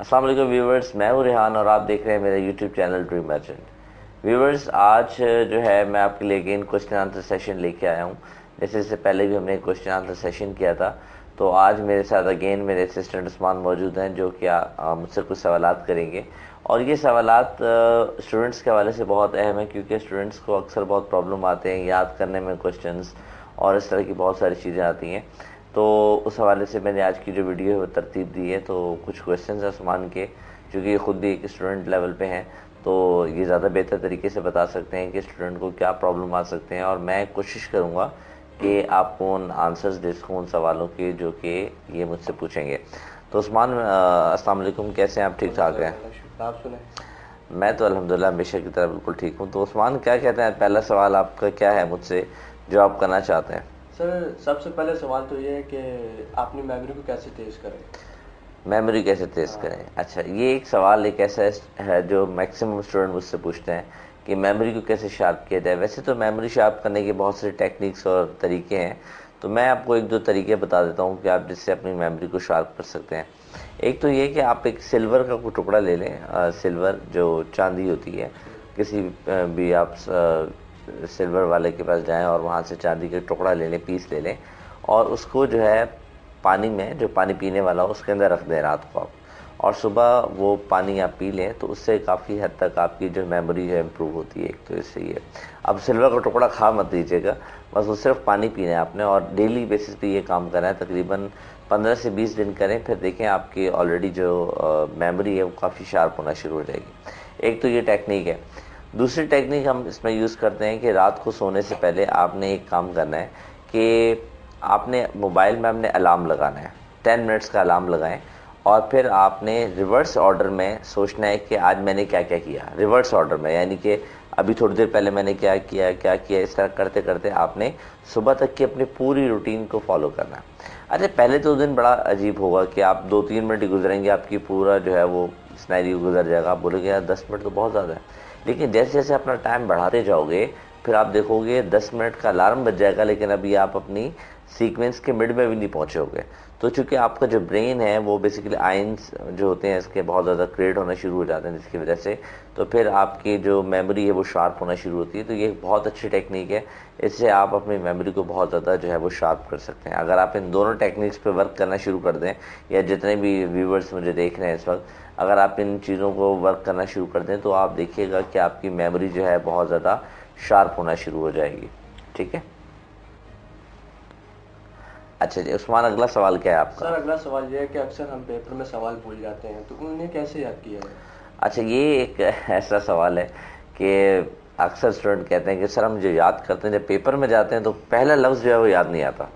अस्सलाम वालेकुम व्यूवर्स, मैं हूं रेहान और आप देख रहे हैं मेरा YouTube channel dream merchant. Viewers, आज जो है मैं आपके लिए अगेन क्वेश्चन आंसर सेशन लेके आया हूं। जैसे इससे पहले भी हमने क्वेश्चन आंसर सेशन किया था, तो आज मेरे साथ अगेन मेरे असिस्टेंट उस्मान मौजूद हैं जो कि मुझसे कुछ सवालात करेंगे। और ये सवालात स्टूडेंट्स के हवाले से बहुत अहम है, क्योंकि स्टूडेंट्स को अक्सर बहुत प्रॉब्लम आते हैं याद करने में क्वेश्चंस, और इस तरह की बहुत सारी चीज़ें आती हैं। तो उस हवाले से मैंने आज की जो वीडियो है वो तरतीब दी है। तो कुछ क्वेश्चंस हैं उस्मान के, जो कि खुद भी एक स्टूडेंट लेवल पे हैं, तो ये ज़्यादा बेहतर तरीके से बता सकते हैं कि स्टूडेंट को क्या प्रॉब्लम आ सकते हैं। और मैं कोशिश करूँगा कि आपको उन आंसर्स दे सकूँ उन सवालों के जो कि ये मुझसे पूछेंगे। तो उस्मान, अस्सलाम वालेकुम, कैसे हैं आप? ठीक ठाक हैं? आप सुने। मैं तो अल्हम्दुलिल्लाह हमेशा की तरह बिल्कुल ठीक हूँ। तो उस्मान, क्या कहते हैं, पहला सवाल आपका क्या है मुझसे जो आप करना चाहते हैं? सर, सबसे पहले सवाल तो ये है कि अपनी मेमोरी को कैसे तेज़ करें। मेमोरी कैसे तेज़ करें? अच्छा, ये एक सवाल एक ऐसा है जो मैक्सिमम स्टूडेंट मुझसे पूछते हैं कि मेमोरी को कैसे शार्प किया जाए। वैसे तो मेमोरी शार्प करने के बहुत सारे टेक्निक्स और तरीके हैं, तो मैं आपको एक दो तरीके बता देता हूँ कि आप जिससे अपनी मेमोरी को शार्प कर सकते हैं। एक तो ये कि आप एक सिल्वर का कोई टुकड़ा ले लें, सिल्वर जो चांदी होती है, किसी भी आप सिल्वर वाले के पास जाएं और वहाँ से चांदी का टुकड़ा ले लें, पीस ले लें, और उसको जो है पानी में, जो पानी पीने वाला हो उसके अंदर रख दें रात को आप, और सुबह वो पानी आप पी लें, तो उससे काफ़ी हद तक आपकी जो मेमोरी है इम्प्रूव होती है। एक तो इससे ये, अब सिल्वर का टुकड़ा खा मत दीजिएगा, बस वो सिर्फ पानी पीना है आपने, और डेली बेसिस पे ये काम करना है। तकरीबन 15 से 20 दिन करें, फिर देखें आपकी ऑलरेडी जो मेमोरी है वो काफ़ी शार्प होना शुरू हो जाएगी। एक तो ये टेक्निक है। दूसरी टेक्निक हम इसमें यूज़ करते हैं कि रात को सोने से पहले आपने एक काम करना है कि आपने मोबाइल में अपने अलार्म लगाना है, 10 मिनट्स का अलार्म लगाएं, और फिर आपने रिवर्स ऑर्डर में सोचना है कि आज मैंने क्या क्या किया, रिवर्स ऑर्डर में, यानी कि अभी थोड़ी देर पहले मैंने क्या किया क्या किया, इस तरह करते करते आपने सुबह तक की अपनी पूरी रूटीन को फॉलो करना है। अरे पहले तो दिन बड़ा अजीब होगा कि आप 2-3 मिनट ही गुजरेंगे, आपकी पूरा जो है वो स्नाइरी गुजर जाएगा, आप बोलोगे यार 10 मिनट तो बहुत ज़्यादा है। लेकिन जैसे जैसे अपना टाइम बढ़ाते जाओगे, फिर आप देखोगे 10 मिनट का अलार्म बज जाएगा, लेकिन अभी आप अपनी सीक्वेंस के मिड में भी नहीं पहुंचे होगे। तो चूंकि आपका जो ब्रेन है वो बेसिकली आयंस जो होते हैं इसके बहुत ज़्यादा क्रिएट होना शुरू हो जाते हैं, जिसकी वजह से तो फिर आपकी जो मेमोरी है वो शार्प होना शुरू होती है। तो ये एक बहुत अच्छी टेक्निक है, इससे आप अपनी मेमोरी को बहुत ज़्यादा जो है वो शार्प कर सकते हैं। अगर आप इन दोनों टेक्निक्स पे वर्क करना शुरू कर दें, या जितने भी व्यूवर्स मुझे देख रहे हैं इस वक्त, अगर आप इन चीज़ों को वर्क करना शुरू कर दें, तो आप देखिएगा कि आपकी मेमोरी जो है बहुत ज़्यादा शार्प होना शुरू हो जाएगी। ठीक है, अच्छा जी उस्मान, अगला सवाल क्या है आपका? सर, अगला सवाल ये है कि अक्सर हम पेपर में सवाल भूल जाते हैं, तो उन्हें कैसे याद किया जाए। अच्छा, ये एक ऐसा सवाल है कि अक्सर स्टूडेंट कहते हैं कि सर हम जो याद करते हैं जब पेपर में जाते हैं तो पहला लफ्ज़ जो है वो याद नहीं आता,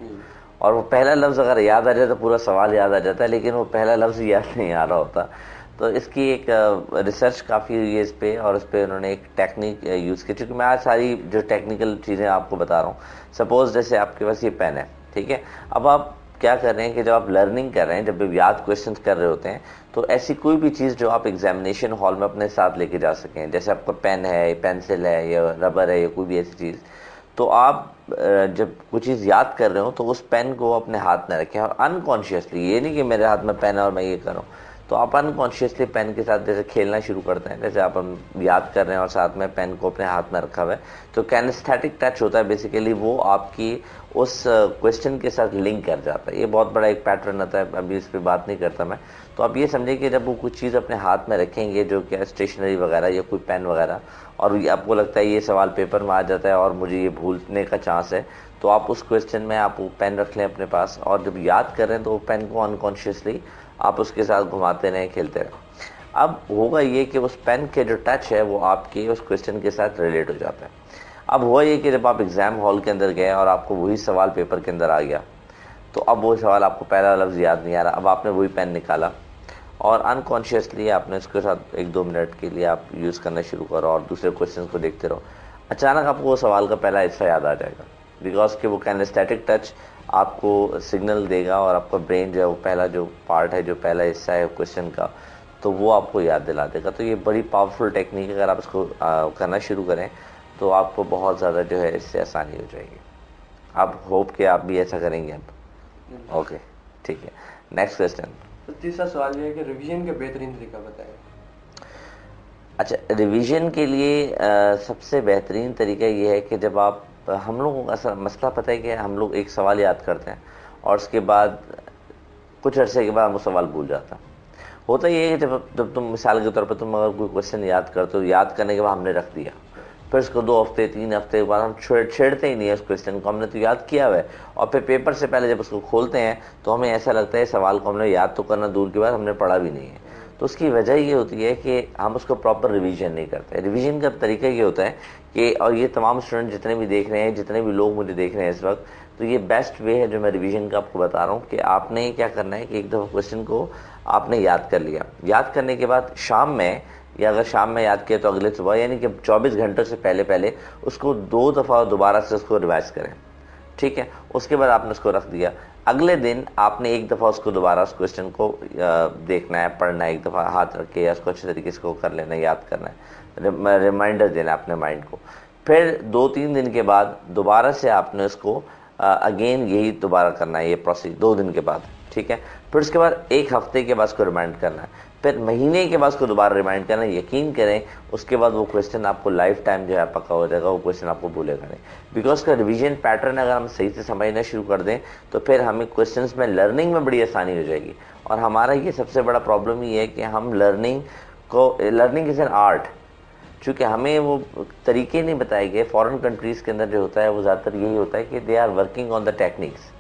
और वो पहला लफ्ज़ अगर याद आ जाए तो पूरा सवाल याद आ जाता है, लेकिन वो पहला लफ्ज़ याद नहीं आ रहा होता। तो इसकी एक रिसर्च काफ़ी हुई है इस पर, और इस पर उन्होंने एक टेक्निक यूज़ की। चूँकि मैं आज सारी जो टेक्निकल चीज़ें आपको बता रहा हूँ, सपोज़ जैसे आपके पास ये पेन है, ठीक है, अब आप क्या कर रहे हैं कि जब आप लर्निंग कर रहे हैं, जब भी याद क्वेश्चन कर रहे होते हैं, तो ऐसी कोई भी चीज़ जो आप एग्जामिनेशन हॉल में अपने साथ लेके जा सकें, जैसे आपका पेन है, पेंसिल है, या रबर है, या कोई भी ऐसी चीज़, तो आप जब कुछ चीज़ याद कर रहे हो तो उस पेन को अपने हाथ में रखें, और अनकॉन्शियसली, ये नहीं कि मेरे हाथ में पेन है और मैं ये कर रहा हूँ, तो आप अनकॉन्शियसली पेन के साथ जैसे खेलना शुरू करते हैं, जैसे आप हम याद कर रहे हैं और साथ में पेन को अपने हाथ में रखा हुआ है, तो कैनेस्थेटिक टच होता है बेसिकली, वो आपकी उस क्वेश्चन के साथ लिंक कर जाता है। ये बहुत बड़ा एक पैटर्न आता है, अभी इस पर बात नहीं करता मैं। तो आप ये समझिए कि जब वो कुछ चीज़ अपने हाथ में रखेंगे, जो क्या स्टेशनरी वगैरह या कोई पेन वगैरह, और आपको लगता है ये सवाल पेपर में आ जाता है और मुझे ये भूलने का चांस है, तो आप उस क्वेश्चन में आप वो पेन रख लें अपने पास, और जब याद कर रहे हैं तो वो पेन को अनकॉन्शियसली आप उसके साथ घुमाते रहें, खेलते रहें। अब होगा ये कि उस पेन के जो टच है वो आपके उस क्वेश्चन के साथ रिलेट हो जाता है। अब हुआ ये कि जब आप एग्ज़ाम हॉल के अंदर गए और आपको वही सवाल पेपर के अंदर आ गया, तो अब वो सवाल आपको पहला लफ्ज़ याद नहीं आ रहा, अब आपने वही पेन निकाला और अनकॉन्शियसली आपने उसके साथ 1-2 मिनट के लिए आप यूज़ करना शुरू करो और दूसरे क्वेश्चन को देखते रहो। अचानक आपको वो सवाल का पहला हिस्सा याद आ जाएगा, बिकॉज कि वो कैनेस्थेटिक टच आपको सिग्नल देगा, और आपका ब्रेन जो है वो पहला जो पार्ट है, जो पहला हिस्सा है क्वेश्चन का, तो वो आपको याद दिला देगा। तो ये बड़ी पावरफुल टेक्निक है, अगर आप इसको करना शुरू करें तो आपको बहुत ज़्यादा जो है इससे आसानी हो जाएगी। आप होप कि आप भी ऐसा करेंगे अब। ओके, ठीक है, नेक्स्ट क्वेश्चन। तो तीसरा सवाल ये है कि रिवीजन के बेहतरीन तरीका बताएं। अच्छा, रिवीजन के लिए सबसे बेहतरीन तरीका ये है कि जब आप हम लोगों का असल मसला पता है कि हम लोग एक सवाल याद करते हैं और उसके बाद कुछ अरसे के बाद हम वो सवाल भूल जाता है। होता ये है कि जब तुम मिसाल के तौर पर तुम अगर कोई क्वेश्चन याद करते हो, याद करने के बाद हमने रख दिया, फिर उसको 2 हफ्ते 3 हफ्ते के बाद हम छेड़ते ही नहीं है उस क्वेश्चन को, हमने तो याद किया हुआ है। और फिर पेपर से पहले जब उसको खोलते हैं तो हमें ऐसा लगता है सवाल को हमने याद तो करना दूर की बात, हमने पढ़ा भी नहीं है। तो उसकी वजह ये होती है कि हम उसको प्रॉपर रिवीजन नहीं करते। रिवीजन का तरीका ये होता है कि, और ये तमाम स्टूडेंट जितने भी देख रहे हैं, जितने भी लोग मुझे देख रहे हैं इस वक्त, तो ये बेस्ट वे है जो मैं रिवीजन का आपको बता रहा हूँ कि आपने क्या करना है कि एक दफ़ा क्वेश्चन को आपने याद कर लिया, याद करने के बाद शाम में, या अगर शाम में याद किया तो अगले सुबह, यानी कि 24 घंटों से पहले पहले उसको 2 दफ़ा दोबारा से उसको रिवाइज करें। ठीक है, उसके बाद आपने उसको रख दिया, अगले दिन आपने एक दफ़ा उसको दोबारा उस क्वेश्चन को देखना है, पढ़ना है, एक दफ़ा हाथ रख के या उसको अच्छे तरीके से को कर लेना है, याद करना है, रिमाइंडर देना है अपने माइंड को। फिर 2-3 दिन के बाद दोबारा से आपने उसको अगेन यही दोबारा करना है, ये प्रोसेस 2 दिन के बाद। ठीक है, फिर उसके बाद 1 हफ्ते के बाद उसको रिमाइंड करना है, फिर महीने के बाद उसको दोबारा रिमाइंड करना है। यकीन करें उसके बाद वो क्वेश्चन आपको लाइफ टाइम जो है पक्का हो जाएगा, वो क्वेश्चन आपको भूलेगा नहीं। बिकॉज का रिवीजन पैटर्न अगर हम सही से समझना शुरू कर दें तो फिर हमें क्वेश्चंस में लर्निंग में बड़ी आसानी हो जाएगी। और हमारा ये सबसे बड़ा प्रॉब्लम ये है कि हम लर्निंग इज़ एन आर्ट, चूँकि हमें वो तरीके नहीं बताए गए। फॉरेन कंट्रीज़ के अंदर जो होता है वो ज़्यादातर यही होता है कि they are working on the techniques.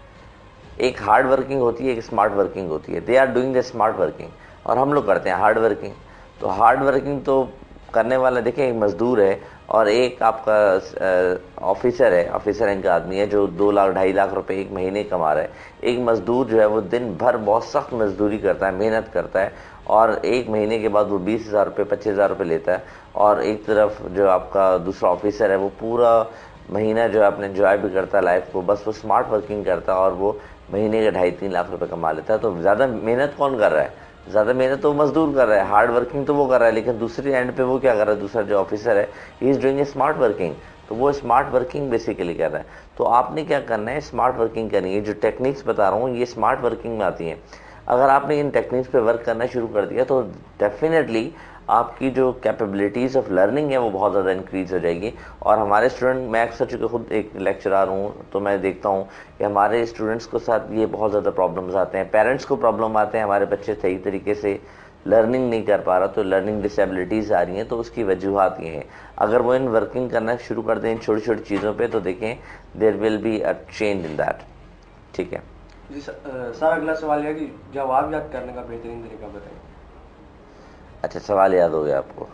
एक हार्ड वर्किंग होती है, एक स्मार्ट वर्किंग होती है। They are doing the smart working और हम लोग करते हैं हार्ड वर्किंग। तो हार्ड वर्किंग तो करने वाला देखें, एक मज़दूर है और एक आपका ऑफिसर है, ऑफिसर इनका आदमी है जो 2 लाख 2.5 लाख रुपए एक महीने कमा रहा है। एक मज़दूर जो है वो दिन भर बहुत सख्त मजदूरी करता है, मेहनत करता है और एक महीने के बाद वो 20,000 रुपये 25,000 रुपये लेता है। और एक तरफ जो आपका दूसरा ऑफिसर है वो पूरा महीना जो है अपने एंजॉय भी करता है लाइफ को, बस वो स्मार्ट वर्किंग करता है और वो महीने के 2.5-3 लाख रुपए कमा लेता है। तो ज़्यादा मेहनत कौन कर रहा है? ज़्यादा मेहनत तो मजदूर कर रहा है, हार्ड वर्किंग तो वो कर रहा है, लेकिन दूसरी एंड पे वो क्या कर रहा है, दूसरा जो ऑफिसर है, he is doing a smart working. तो वो स्मार्ट वर्किंग बेसिकली कर रहा है। तो आपने क्या करना है, स्मार्ट वर्किंग करनी है। जो टेक्निक्स बता रहा हूँ ये स्मार्ट वर्किंग में आती हैं। अगर आपने इन टेक्निक्स पे वर्क करना शुरू कर दिया तो डेफिनेटली आपकी जो कैपेबिलिटीज़ ऑफ लर्निंग है वो बहुत ज़्यादा इंक्रीज़ हो जाएगी। और हमारे स्टूडेंट, मैं अक्सर चूँकि खुद एक लेक्चरर हूँ तो मैं देखता हूँ कि हमारे स्टूडेंट्स के साथ ये बहुत ज़्यादा प्रॉब्लम्स आते हैं। पेरेंट्स को प्रॉब्लम आते हैं, हमारे बच्चे सही तरीके से लर्निंग नहीं कर पा रहा, तो लर्निंग डिसेबिलिटीज़ आ रही हैं। तो उसकी वजूहत ये हैं, अगर वो इन वर्किंग करना शुरू कर दें इन छोटी छोटी चीज़ों पर, तो देखें there will be a change in that. ठीक है जी सर, अगला सवाल यह है कि जवाब याद करने का बेहतरीन तरीका बताएं। अच्छा, सवाल याद हो गया आपको?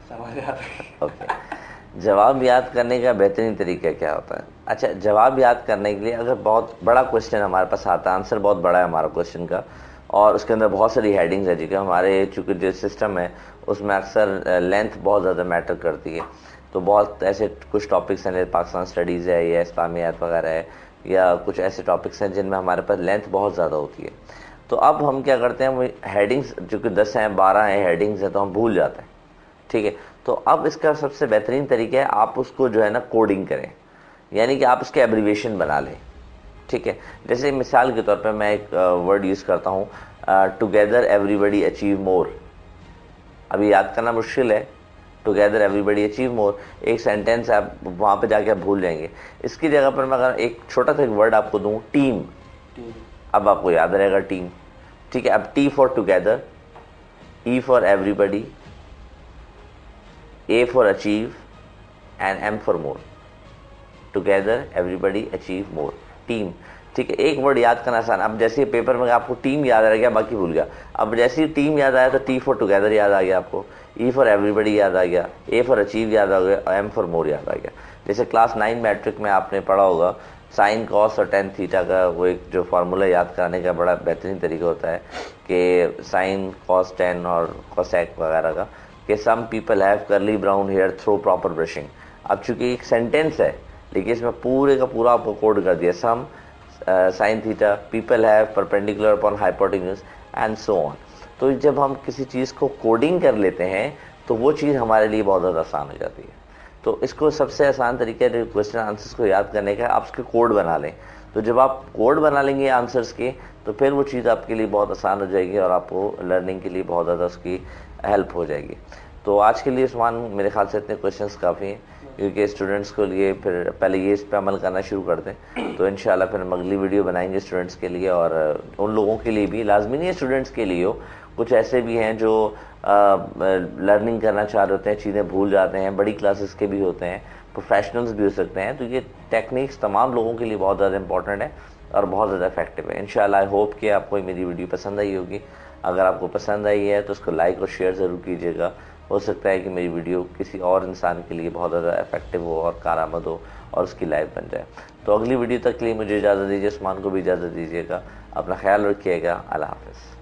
सवाल याद ओके, जवाब याद करने का बेहतरीन तरीका क्या होता है? अच्छा, जवाब याद करने के लिए अगर बहुत बड़ा क्वेश्चन हमारे पास आता है, आंसर बहुत बड़ा है हमारा क्वेश्चन का और उसके अंदर बहुत सारी हेडिंग्स है, जिसके हमारे चूँकि जो सिस्टम है उसमें अक्सर लेंथ बहुत ज़्यादा मैटर करती है। तो बहुत ऐसे कुछ टॉपिक्स हैं, पाकिस्तान स्टडीज़ है या इस्लामियात वगैरह है, या कुछ ऐसे टॉपिक्स हैं जिनमें हमारे पास लेंथ बहुत ज़्यादा होती है। तो अब हम क्या करते हैं, वो हेडिंग्स जो कि 10 हैं 12 हैं हेडिंग्स हैं, तो हम भूल जाते हैं। ठीक है, तो अब इसका सबसे बेहतरीन तरीका है आप उसको जो है ना कोडिंग करें, यानी कि आप उसके एब्रीविएशन बना लें। ठीक है, जैसे मिसाल के तौर पे मैं एक वर्ड यूज़ करता हूँ, टुगेदर एवरीबडी अचीव मोर। अभी याद करना मुश्किल है, टुगेदर एवरीबडी अचीव मोर, एक सेंटेंस आप वहाँ पे जाके आप भूल जाएंगे। इसकी जगह पर मैं अगर एक छोटा सा एक वर्ड आपको दूँ, टीम, अब आपको याद रहेगा टीम। ठीक है, अब T for together, E for everybody, A for achieve and M for more. Together everybody achieve more, team. ठीक है, एक वर्ड याद करना आसान। अब जैसे पेपर में आपको टीम याद आ गया, बाकी भूल गया। अब जैसे ही टीम याद आया तो टी फॉर टुगेदर याद आ गया आपको, ई फॉर एवरीबडी याद आ गया, ए फॉर अचीव याद आ गया, एम फॉर मोर याद आ गया। जैसे क्लास 9 मैट्रिक में आपने पढ़ा होगा साइन कॉस और टेन थीटा का वो एक जो फार्मूला याद कराने का बड़ा बेहतरीन तरीका होता है कि साइन कॉस टेन और कोसेक वगैरह का, कि some people have curly brown hair through proper brushing. अब चूंकि एक सेंटेंस है लेकिन इसमें पूरे का पूरा आपको कोड कर दिया, some sine theta people have perpendicular upon hypotenuse and so on. तो जब हम किसी चीज़ को कोडिंग कर लेते हैं तो वो चीज़ हमारे लिए बहुत ज़्यादा आसान हो जाती है। तो इसको सबसे आसान तरीका है क्वेश्चन आंसर्स को याद करने का, आप उसके कोड बना लें। तो जब आप कोड बना लेंगे आंसर्स के तो फिर वो चीज़ आपके लिए बहुत आसान हो जाएगी और आपको लर्निंग के लिए बहुत ज़्यादा उसकी हेल्प हो जाएगी। तो आज के लिए उस्मान मेरे ख्याल से इतने क्वेश्चंस काफ़ी हैं, क्योंकि स्टूडेंट्स को लिए फिर पहले ये इस पे अमल करना शुरू कर दें तो इंशाल्लाह फिर हम अगली वीडियो बनाएंगे स्टूडेंट्स के लिए, और उन लोगों के लिए भी, लाजमी नहीं है स्टूडेंट्स के लिए हो, कुछ ऐसे भी हैं जो लर्निंग करना चाह रहे होते हैं, चीज़ें भूल जाते हैं, बड़ी क्लासेस के भी होते हैं, प्रोफेशनल्स भी हो सकते हैं। तो ये टेक्निक्स तमाम लोगों के लिए बहुत ज़्यादा इंपॉर्टेंट है और बहुत ज़्यादा इफेक्टिव है। इंशाल्लाह आई होप कि आपको मेरी वीडियो पसंद आई होगी। अगर आपको पसंद आई है तो उसको लाइक और शेयर ज़रूर कीजिएगा। हो सकता है कि मेरी वीडियो किसी और इंसान के लिए बहुत ज़्यादा इफेक्टिव हो और कारआमद हो और उसकी लाइफ बन जाए। तो अगली वीडियो तक के लिए मुझे इजाज़त दीजिए, उस्मान को भी इजाज़त दीजिएगा। अपना ख्याल रखिएगा। अल्लाह हाफ़िज़।